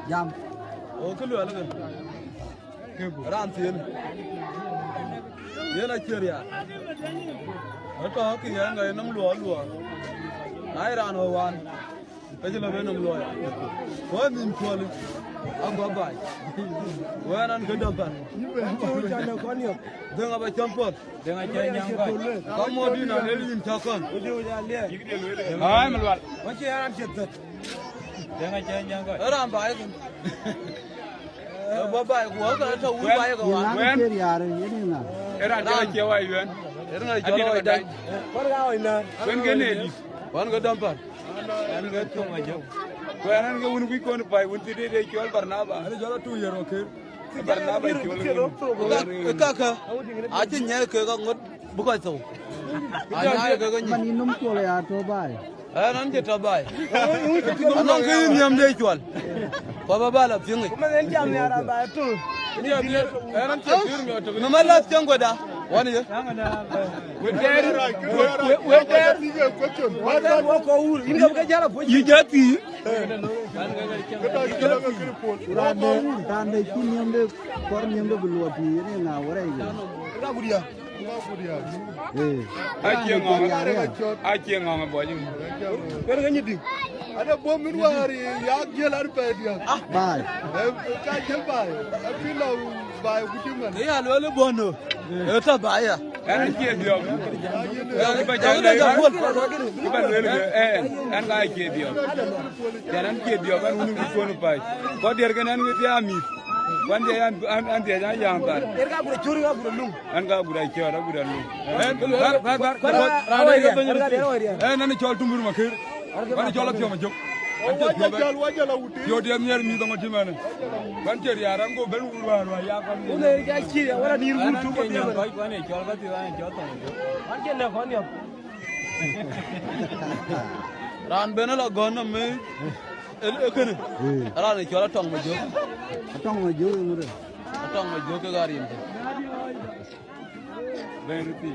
jam o ke lu ala ran tin ye na cheria to ki ya ngai nam luo ai ran ho wan pe je la be nam luo ko min ko le amba bai wanan ke dampan denga ba champot denga chenyang ba kamodi na lelin takon ai malwal wa che yaran chet denga chenyang ba ran bai ba bai ko ka ta u bai ko wen yare yini na era ta ke wa yuen era na jolo wa dai ko ga wa na wen ge ne di wan ga dampan an ga to ma jo ko an ga wun bi ko ne bai wun ti de kyol barnaba ani jolo tu yero ke barnaba kyol ka a ji nya ke ga ngot bu ko so a nya ke ga ni man inum ko ya to bai nan je to bai anan ke nyam de kyol ko ba la fingi kuma zan jam ne ara ba to ni ya bi ran ce bir mi to no mala tango da wani je we ko wul inga ga jara bo yi jati tande kinyambe kor nyambe bulwati yini na warai ga budiya ake ngama boji kar ga nyidi ada bom min wari ya gelar pe dia bai ka gel bai apila bai gutiman ya lole bono eta baya an ke dio ya ba jang da bol ba lole an ga ke dio an ke dio ban unu ko no pai ko der ga nan wi ami wande an de ja yang tar erga bure churi ga bure lum an ga bure chora bure lum nan chol tumbur ma kir ban chol ak ma jok wajala wuti yo dem nyer mi do ma timane ban ter yaran go ben wurwar wa ya kan une ga chi wala ni ru tu ko ya ko ne chol ga ti wan chol to an ke le khon yo ran ben la gon me kene ran chol tong ma jok tong ma jo ngure tong ma jok ga rin ben ti